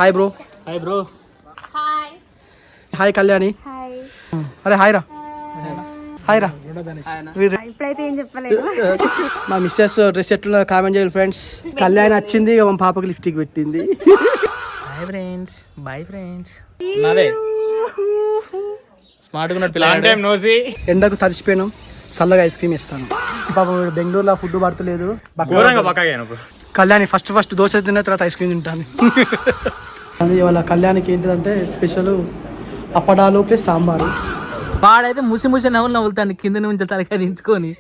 Hi bro. Hi bro. Hi hi Kalyani. Hi. అరే hi రా. Hi రా. ఇప్పుడైతే ఏం చెప్పలేదు. మా మిస్సెస్ డ్రెస్ ఎట్లా కామెంట్ చేయాలి ఫ్రెండ్స్. కళ్యాణి వచ్చింది, మా పాపకి లిఫ్టిక్ పెట్టింది. Hi friends, bye friends. నాదే స్మార్ట్గా ఉన్నట్టు పిల్లలు. ఎండకు తడిచిపోయాను, చల్లగా ఐస్ క్రీమ్ ఇస్తాను. పాపం బెంగళూరులో ఫుడ్ పడతలేదు. కళ్యాణి ఫస్ట్ దోశ తిన్న తర్వాత ఐస్ క్రీమ్ తింటాను. ఇవాళ కళ్యాణికి ఏంటిదంటే స్పెషల్ అప్పడాలు ప్లస్ సాంబారు. వాడైతే ముసి నవ్వులు నవ్వులుతాను కింద నుంచి తలకాయ దించుకొని.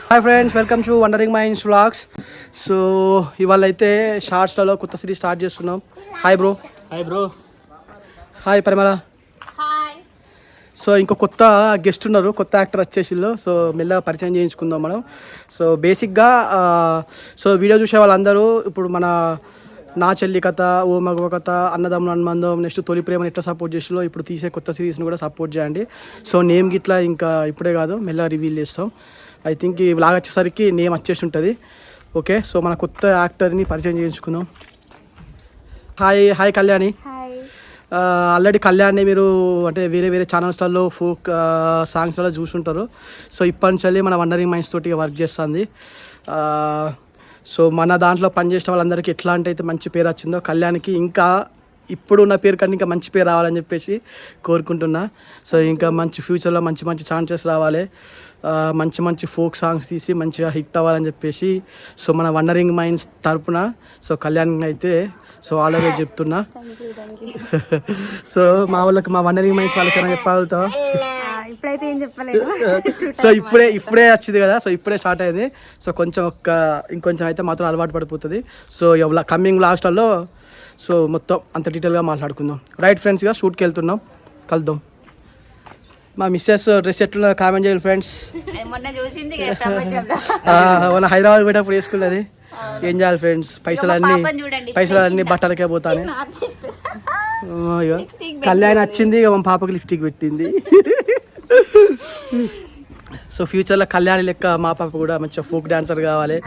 Hi friends, welcome to wandering minds vlogs. So ఇవాళ అయితే షార్ట్స్లలో కొత్త సిరీస్ స్టార్ట్ చేస్తున్నాం. Hi bro. Hi bro. Hi Parimala. Hi. So ఇంకో కొత్త గెస్ట్ ఉన్నారు, కొత్త యాక్టర్ వచ్చేసిళ్ళు. సో మెల్లగా పరిచయం చేయించుకుందాం మనం. సో బేసిక్గా సో వీడియో చూసే వాళ్ళందరూ ఇప్పుడు మన నా చెల్లి కథ, ఓ మగవ కథ, అన్నదమ్ముల అనుబంధం, నెక్స్ట్ తొలి ప్రేమను ఎట్లా సపోర్ట్ చేసిలో ఇప్పుడు తీసే కొత్త సిరీస్ని కూడా సపోర్ట్ చేయండి. సో నేమ్ గిట్లా ఇంకా ఇప్పుడే కాదు, మెల్లగా రివీల్ చేస్తాం. ఐ థింక్ ఈ వ్లాగ్ వచ్చేసరికి నేమ్ వచ్చేసి ఉంటుంది. ఓకే, సో మన కొత్త యాక్టర్ని పరిచయం చేయించుకుందాం. హాయ్ కళ్యాణి. హాయ్. ఆల్రెడీ కళ్యాణ్ని మీరు అంటే వేరే ఛానల్స్లలో ఫోక్ సాంగ్స్లలో చూసుంటారు. సో ఇప్పటి నుంచి మన వండరింగ్ మైండ్స్ తోటి వర్క్ చేస్తుంది. సో మన దాంట్లో పనిచేసిన వాళ్ళందరికీ ఎట్లాంటి అయితే మంచి పేరు వచ్చిందో, కళ్యాణ్కి ఇంకా ఇప్పుడు ఉన్న పేరు కన్నా ఇంకా మంచి పేరు రావాలని చెప్పేసి కోరుకుంటున్నా. సో ఇంకా మంచి ఫ్యూచర్లో మంచి ఛాన్సెస్ రావాలి, మంచి ఫోక్ సాంగ్స్ తీసి మంచిగా హిట్ అవ్వాలని చెప్పేసి సో మన వండరింగ్ మైండ్స్ తరపున సో కళ్యాణ్ అయితే సో ఆల్రెడీ చెప్తున్నా. సో మా వండరింగ్ మైండ్స్ వాళ్ళకైనా చెప్పగలుగుతావా? ఇప్పుడైతే ఏం చెప్పలేదు. సో ఇప్పుడే వచ్చింది కదా, సో ఇప్పుడే స్టార్ట్ అయింది. సో కొంచెం ఇంకొంచెం అయితే మాత్రం అలవాటు పడిపోతుంది. సో కమింగ్ లాస్ట్లో సో మొత్తం అంత డీటెయిల్గా మాట్లాడుకుందాం. రైట్ ఫ్రెండ్స్, ఇక షూట్కి వెళ్తున్నాం, కలుద్దాం. మా మిస్సెస్ డ్రెస్ ఎట్లా కామెంట్ చేయాలి ఫ్రెండ్స్. మన హైదరాబాద్ పోయేటప్పుడు వేసుకున్నది. ఏం చేయాలి ఫ్రెండ్స్, పైసలన్నీ బట్టలకే పోతానే. కళ్యాణి వచ్చింది, మా పాపకి లిఫ్టిక్ పెట్టింది. సో ఫ్యూచర్లో కళ్యాణి లెక్క మా పాప కూడా మంచిగా ఫోక్ డాన్సర్ కావాలి,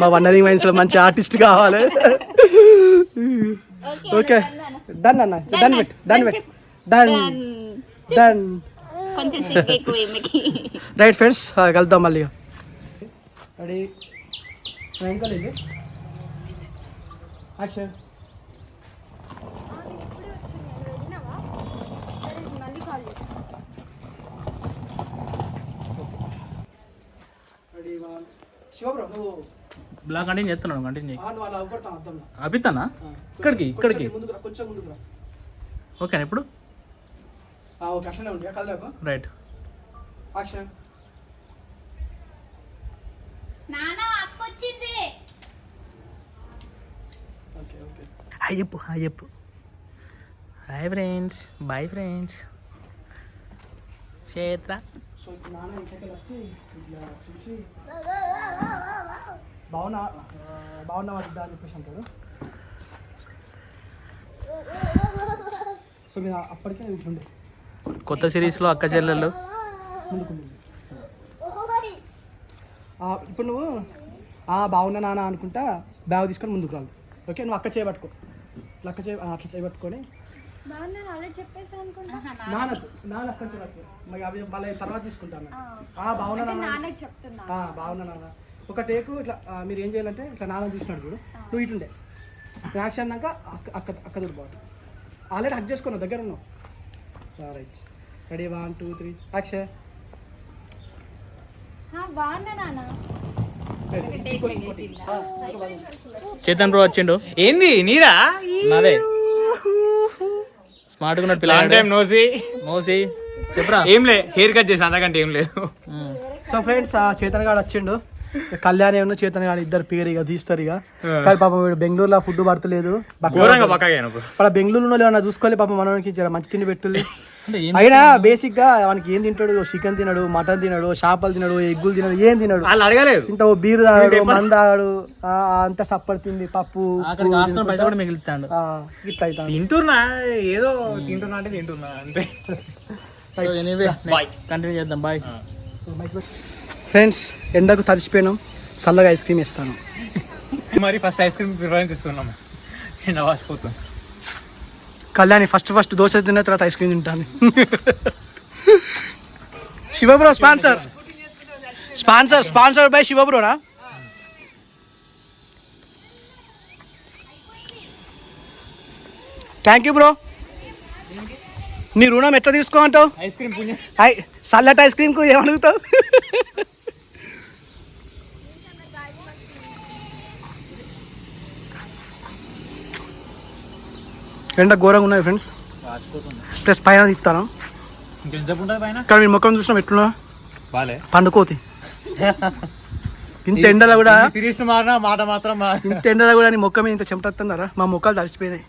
మా వండరింగ్ మైండ్స్లో మంచి ఆర్టిస్ట్ కావాలి. ఓకే, డన్ అన్న, డన్. రైట్ ఫ్రెండ్స్, కలుద్దాం మళ్ళీ. Ready, action. బ్లాగ్ కంటిన్యూ చేస్తున్నాను, కంటిన్యూ అభితానా ఇక్కడికి ఓకేనా ఇప్పుడు? రైట్. హాయ్ చెప్పు. Hi friends, bye friends. క్షేత్ర సో నాన్న ఇంటికి వచ్చి ఇట్లా చూసి బాగున్నా బిడ్డ అని చెప్పేసి అంటారు. సో మీరు అప్పటికే ఉండే కొత్త సిరీస్లో అక్క చెల్లెళ్ళు ముందుకు ఇప్పుడు నువ్వు బాగున్నా నాన్న అనుకుంటా బ్యాగ్ తీసుకొని ముందుకు రాదు. ఓకే, నువ్వు అక్క చేయబట్టుకో, అట్లా చేయబట్టుకొని నాన్న మళ్ళీ తర్వాత తీసుకుంటాను. బాగున్నా నాన్న ఒక టేకు ఇట్లా మీరు ఏం చేయాలంటే ఇట్లా నాన్న చూసినాడు చూడు, నువ్వు ఇటుండే యాక్షన్ అన్నాక అక్క దొరికిపోవాలి. ఆల్రెడీ హక్ చేసుకున్నావు, దగ్గర ఉన్నావు. Right, ready, 1 2 3 action. Chetan bro వచ్చిండు. ఏంది నీరా? నాదే స్మార్ట్గా ఉన్నట్టు పిల్లలు. చెప్పరా? ఏం లే, హెయిర్ కట్ చేసిన, అంతకంటే ఏం లేదు. సో ఫ్రెండ్స్, చేతన్ గాడు వచ్చిండు. కళ్యాణి ఉన్న చేతన్ గాడు ఇద్దరు పేరు ఇక తీస్తారు. ఇక కానీ పాపం బెంగళూరులో ఫుడ్ పడతలేదు. బెంగళూరులో ఏమన్నా చూసుకోవాలి పాపం, మనకి మంచి తిండి పెట్టులే. అయినా బేసిక్ గా మనకి ఏం తింటాడు? చికెన్ తినడు, మటన్ తినడు, చేపలు తినడు, ఎగ్గులు తినడు, ఏం తినడు. వాళ్ళు అడగలేదు. ఇంత బీరు తాగాడు, మంద తాగాడు, అంత సప్పడి తిండి, పప్పు మిగులుతాడు. ఇట్లా అవుతాడు. తింటున్నా, ఏదో తింటున్నా అంటే తింటున్నా అంతే. కంటిన్యూ చేద్దాం. బాయ్ ఫ్రెండ్స్, ఎండకు తడిచిపోయాను, చల్లగా ఐస్ క్రీమ్ ఇస్తాను. మరి ఫస్ట్ ఐస్ క్రీమ్ ప్రిఫరెన్స్ ఇస్తున్నాము. ఎండ వాసిపోతుంది. కళ్యాణి ఫస్ట్ దోశ తిన్న తర్వాత ఐస్ క్రీమ్ తింటాను. శివబ్రో స్పాన్సర్ బై శివబ్రోనా. Thank you bro. నీ రుణం ఎట్లా తీసుకోమంటావు? ఐస్ క్రీమ్ పుణ్యం. చల్లటి ఐస్ క్రీమ్కు ఏమడుగుతావు? ఎండ ఘోరంగా ఉన్నది ఫ్రెండ్స్. ప్లస్ పైన తిప్పుతాను. ఇంకెంతసేపు ఉంటుంది పైన? కానీ మీ ముఖం చూసినాం ఎట్లున్నా బాలే పండుకోతి. ఇంత ఎండలో కూడా సిరీస్ మారినా మాట మాత్రం ఇంత ఎండలో కూడా నీ ముఖం మీద ఇంత చెమటొస్తుందారా? మా ముఖాలు తడిసిపోయినాయి.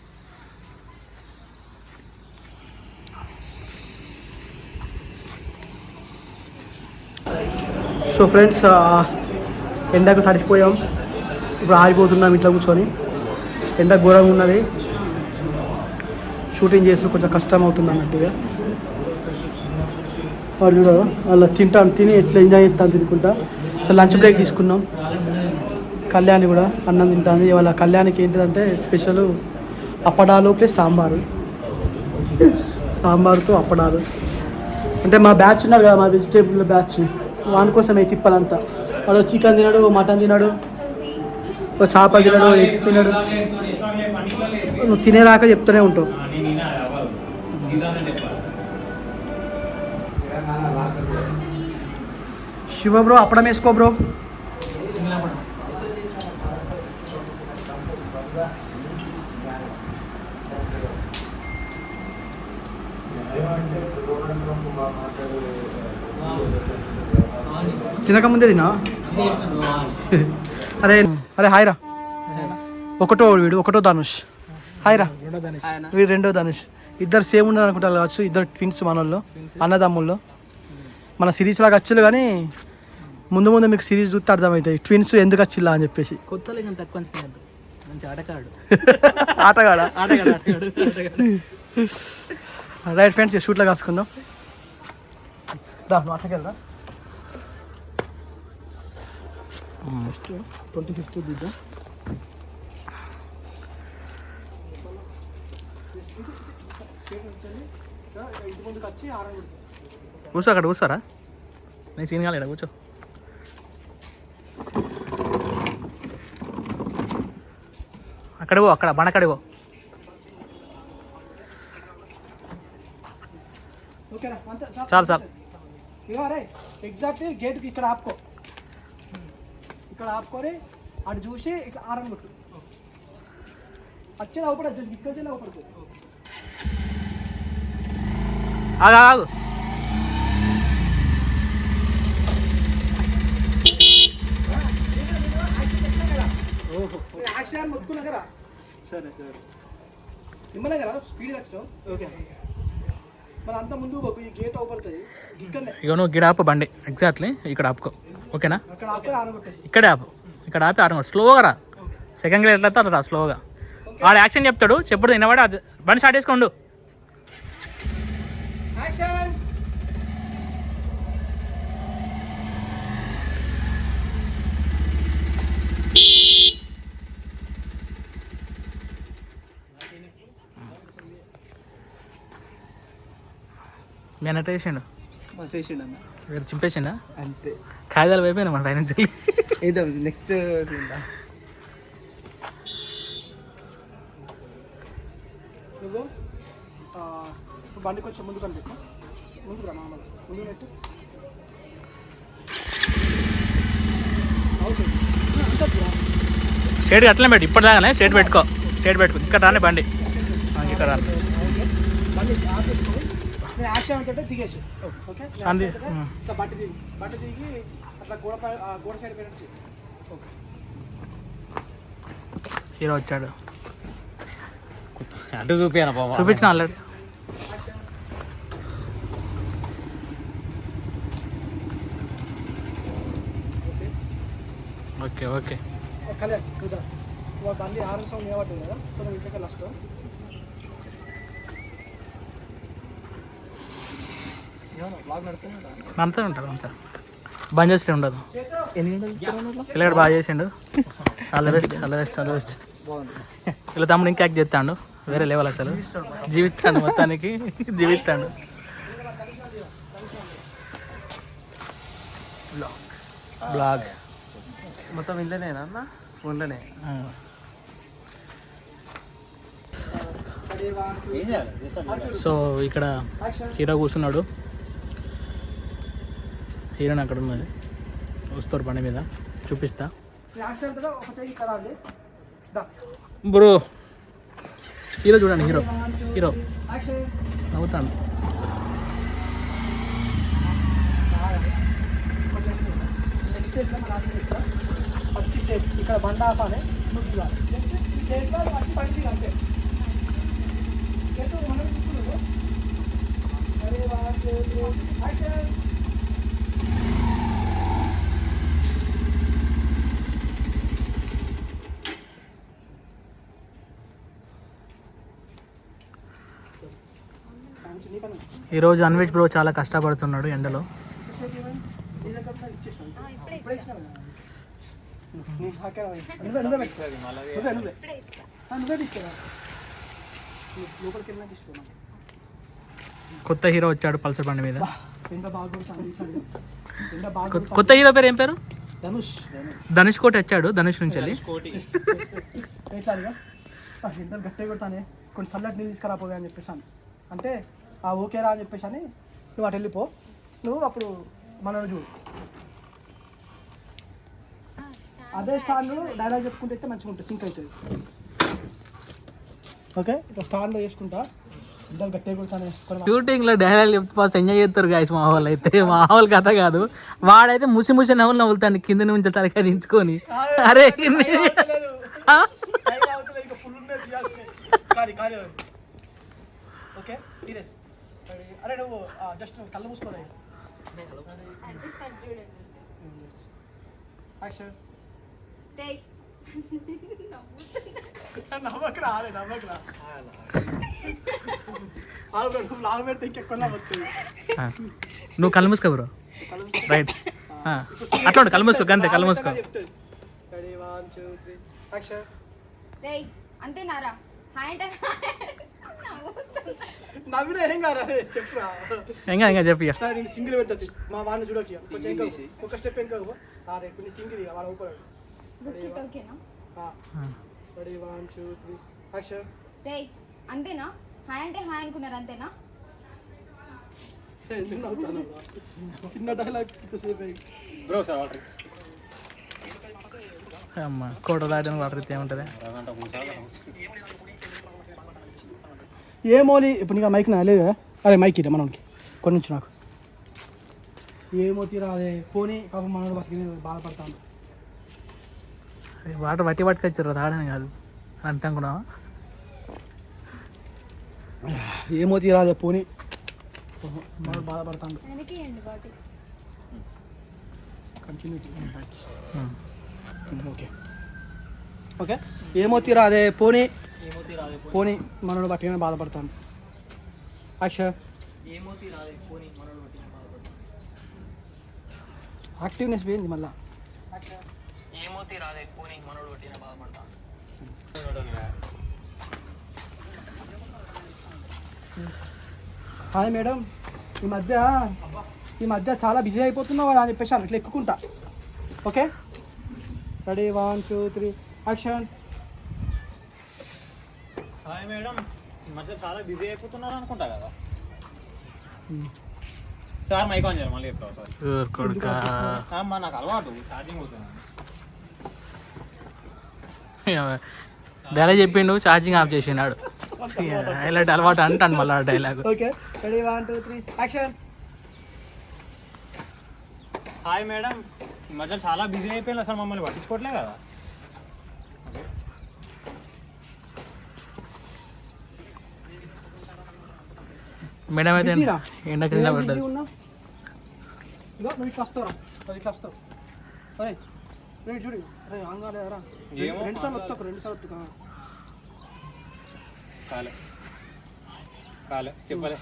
సో ఫ్రెండ్స్ ఎండకు తడిసిపోయాం. ఇప్పుడు ఆగిపోతున్నాం ఇంట్లో కూర్చొని. ఎండ ఘోరంగా ఉన్నది. షూటింగ్ చేస్తూ కొంచెం కష్టం అవుతుంది అన్నట్టుగా. వాడు చూడ వాళ్ళు తిని ఎట్లా ఎంజాయ్ చేస్తాను తినుకుంటా. సో లంచ్ బ్రేక్ తీసుకున్నాం. కళ్యాణి కూడా అన్నం తింటాను. ఇవాళ కళ్యాణికి ఏంటిదంటే స్పెషల్ అప్పడాలు ప్లస్ సాంబారుతో అప్పడాలు. అంటే మా బ్యాచ్ ఉన్నాడు కదా, మా వెజిటేబుల్ బ్యాచ్, వాని కోసమే తిప్పాలంతా. వాడు చికెన్ తినడు, మటన్ తినడు, చేపలు తినడు, ఎగ్స్ తినడు. నువ్వు తినేదాకా చెప్తూనే ఉంటావు. శివ బ్రో అప్పడం వేసుకో బ్రో. తినకముందే తినా. అరే హాయ్ రా. ఒకటో ధనుష్. హాయ్ రా. వీడు రెండో ధనుష్. ఇద్దరు సేమ్ ఉన్నారు అనుకుంటారు కావచ్చు. ఇద్దరు ట్విన్స్ మన వాళ్ళు, అన్నదమ్ముల్లో. మన సిరీస్ లాగా వచ్చులు కానీ ముందు మీకు సిరీస్ చూస్తే అర్థమవుతాయి ట్విన్స్ ఎందుకు వచ్చిల్లా అని చెప్పేసి. కొత్తలో ఇంకా తక్కువ మంచి ఆటగాడా. Right friends, షూట్లో కాసుకుందాం. అట్లకెళ్దా 25th దిద్దాం. కూర్చో, అక్కడ కూర్చోరా. నేను సీన్ కాలేడా, కూర్చో. అక్కడ పో, అక్కడ బండకాడి పో. చాలు ఎగ్జాక్ట్ గేట్కి ఇక్కడ ఆపుకో. ఇక్కడ ఆపుకొని అటు చూసి ఇట్లా ఆరం కొట్టు. వచ్చేది అవపడదు, ఇక్కడ అవపడుతుంది. ఆగు. యాక్షన్ మొత్తుకున్నా కదా. సరే నిమ్మలే కదా స్పీడ్గా వచ్చినావు. ఓకే మరి అంత ముందు ఈ గేట్ అవపడుతుంది. ఇక నువ్వు గిడ ఆపు బండి. ఎగ్జాక్ట్లీ ఇక్కడ ఆపుకో. ఓకేనా? అక్కడ ఆపి ఆరగొట్టేసి ఇక్కడే ఆపు. ఇక్కడ ఆపి ఆరగొట్టు. స్లోగా రా. సెకండ్ గేట్ ఎట్లా అట్లా రా స్లోగా. వాడు యాక్షన్ చెప్తాడు, చెప్పుడు వినవాడు. అది బండి స్టార్ట్ చేసుకోండు. యాక్షన్. మీ అన్న ఎట్లా చేసిండు? చేసిండన్న వేరు చింపేసిండా? అంతే. కాగితాలు అయిపోయినా మన ఆయన నుంచి. ఏదో నెక్స్ట్ నువ్వు బండి కొంచెం ముందు కనిపెట్టు. ముందుకు రా, ముందు పెట్టు. స్టేట్ అట్లనే పెట్టు. ఇప్పటిదాకానే స్టేట్ పెట్టుకో. ఇక్కడ రాని బండి. ఇక్కడ రాని బండి ఆపేసుకొని నేను యాక్షన్ అంటే దిగేసి. ఓకే బట్టి దిగి అట్లా గోడ సైడ్ పెట్టచ్చు. ఓకే హీరో వచ్చాడు. అంటే చూపించిన ఆల్రెడీ. ఓకే కళ్యాణ్ చూద్దాం. బండి ఆరు సౌండ్ నిలబట్టింది కదా. సో నువ్వు ఇంటికి వస్తావు. అంతా ఉంటారు. అంతా బంద్ చేస్తే ఉండదు. ఇలా బాగా చేసిండు. ఆల్ ద బెస్ట్ ఇలా తమ్ముడు ఇంకా యాక్ట్ చేస్తాడు వేరే లెవెల్ అసలు జీవిస్తాడు మొత్తానికి జీవిస్తాడు. బ్లాగ్ మొత్తం ఇంట్లోనేనా అన్న? ఉండనే. సో ఇక్కడ హీరో కూర్చున్నాడు, హీరోని అక్కడ ఉన్నది, వస్తారు పని మీద చూపిస్తా. బ్రో హీరో చూడండి, హీరో నవ్వుతాను. ఇక్కడ బండ ఆపాలి అంతే. ఈరోజు అన్వేష్ బ్రో చాలా కష్టపడుతున్నాడు ఎండలో. కొత్త హీరో వచ్చాడు పల్సర్ బండి మీద. కొత్త హీరో పేరు ఏం పేరు? ధనుష్ కోటి వచ్చాడు, ధనుష్ నుంచి వెళ్ళి. గట్టిగా కొడతానే కొన్ని చల్లటి నీళ్ళు తీసుకురాపోయా అని చెప్పేసాను. అంటే ఓకేరా అని చెప్పేసి అని నువ్వు అటు వెళ్ళిపో, నువ్వు అప్పుడు మనల్ని చూడు. అదే స్టాండ్ డైలాగ్ చెప్పుకుంటే మంచిగా ఉంటుంది, సింక్ అవుతుంది. ఓకే, ఇట్లా స్టాండ్ వేసుకుంటా ఇద్దరు గట్టిగా కొడతానే. షూటింగ్ లో డైలాగ్ చెప్తే ఫస్ట్ ఎంజాయ్ చేస్తారు గాయస్. మా వాళ్ళు అయితే మా వాళ్ళ కథ కాదు, వాడైతే ముసి నవ్వులు నవ్వుతాడు కింద నుంచి తలకాయ దించుకొని. అరే ఓకే సీరియస్. అరే నువ్వు జస్ట్ కళ్ళు మూసుకోరా. నవ్వకరా నవ్వకరా లాభ పెడితే ఇంకెక్కువ నవ్వుతుంది. నువ్వు కళ్ళు మూసుకో బ్రో. రైట్ అట్లా కళ్ళు మూసుకో, అంతే కళ్ళు మూసుకో. అంతేనారా? నవ్విన ఏం కాదు చెప్పురా. ఇంకా చెప్పి సరే నేను సింగిల్ పెడుతుంది మా వాడిని చూడకి ఒక స్టెప్ ఇంకా రేపు సింగిల్ వాడు ఊపడాడు. Ready 1 2 3 action. అంతేనా? హాయ్ అంటే హాయ్ అనుకున్నారు అంతేనా? చిన్న డైలాగ్ బ్రో సార్ వాటర్ అమ్మ కోట దాటిన వాటర్ ఇస్తే ఏముంటుంది? ఏమోలి ఇప్పుడు నీకు మైక్ నా లేదు. అరే మైక్ ఇరా మనకి కొన్ని నుంచి నాకు ఏమో తీరాదే పోనీ పాపం మనోడు బతికి బాధపడతాను. వాటర్ బట్టి పట్టుకొచ్చారు తాగడానికి కాదు అంటే అనుకున్నావా? ఏమో తీరాదే పోనీ మనోడు బాధపడతాను. Continuity okay okay. ఏమో తీరాదే పోనీ పోనీ మనోడు బట్టి బాధపడతాను. యాక్షన్. యాక్టివ్నెస్ పోయింది మళ్ళా. హాయ్ మేడం, ఈ మధ్య చాలా బిజీ అయిపోతున్నావు కదా అని చెప్పేసి ఇట్లా ఎక్కుకుంటా. Okay ready 1 2 3 action. Hi madam, ఈ మధ్య చాలా బిజీ అయిపోతున్నారు అనుకుంటా కదా. సార్ మైక్ ఆన్ చేయాలి మళ్ళీ చెప్తావు సార్. కొడుకా అమ్మా నాకు అలవాటు ఛార్జింగ్ పోతున్నాను. డైలాగ్ చెప్పిండు, ఛార్జింగ్ ఆఫ్ చేసినాడు. ఇలాంటి అలవాటు అంటాను మళ్ళీ dialogue. Okay ready 1 2 3 action. Hi madam, ఈ మధ్య చాలా బిజీ అయిపోయింది, అసలు మమ్మల్ని పట్టించుకోవట్లే కదా. మేడం అయితే ఎండ కింద పడ్డది. నువ్వు ఇట్లా వస్తావు, ఇట్లా వస్తావు. అరే రేట్ చూడు, అరే ఆంగాలేరా 2 సార్లు వస్తావు, 2 సార్లు వస్తావు. కాలే కాలే చెప్పలే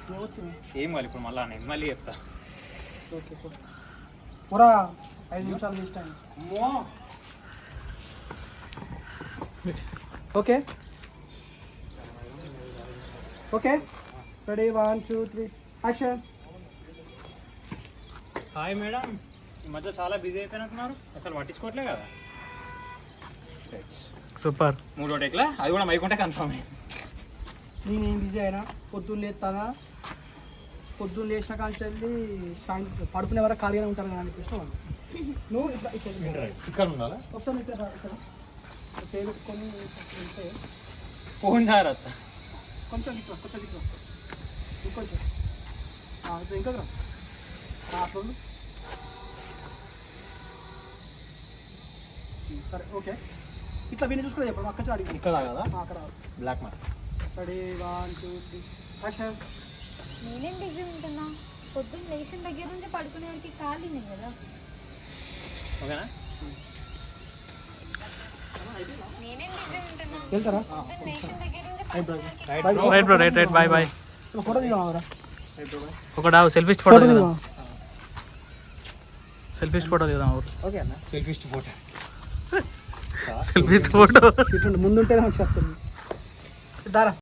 ఏం కాదు. ఇప్పుడు మళ్ళీ చెప్తా. ఓకే పూరా 5 నిమిషాలు వేస్ట్ అయింది. Okay okay ready 1 2 3 action. Hi madam, ఈ మధ్య చాలా బిజీ అయిపోయినట్టున్నారు, అసలు పట్టించుకోవట్లే కదా. సూపర్. 3 టేక్లా అది కూడా మైకుంటే కన్ఫర్మ్. నేనేం బిజీ అయినా పొద్దున్న లేస్తానా, పొద్దున్న లేచిన కాంచి వెళ్ళి సాయంత్రం పడుకునే వరకు ఖాళీగానే ఉంటాను కదా అనిపిస్తాను. నువ్వు ఇక్కడ ఉండాలా? ఒకసారి ఇక్కడ రా, ఇక్కడ చేరుకొని వెళ్తే ఫోన్ జాగ్రత్త. కొంచెం ఇక్కడ ఇంకొంచెం ఇప్పుడు ఇంకా రా అట్లా ఉండు. సరే ఓకే, ఇట్లా విని చూసుకుని చెప్పండి. అక్కడ అడిగి ఇక్కడ కదా అక్కడ బ్లాక్ మార్క్. Ready 1 2 3 action. నేనేం బిజీ ఉంటున్నా, పొద్దున్న లేచిన దగ్గర నుంచి పడుకునే వరకు ఖాళీనే కదా. ఓకేనా? నేనేం బిజీ ఉంటున్నా, వెళ్తారా? పొద్దున్న లేచిన దగ్గర నుంచి right bro, right bye bye. Photo దిగామరా, ఒకటి సెల్ఫీ ఫోటో దిగుదాం. సెల్ఫీ ఫోటో దిగుదాం. ఓకే అన్న. Selfie photo. సెల్ఫీ ఫోటో ఇటు ముందుంటేనే మంచిగా వస్తుంది. దారా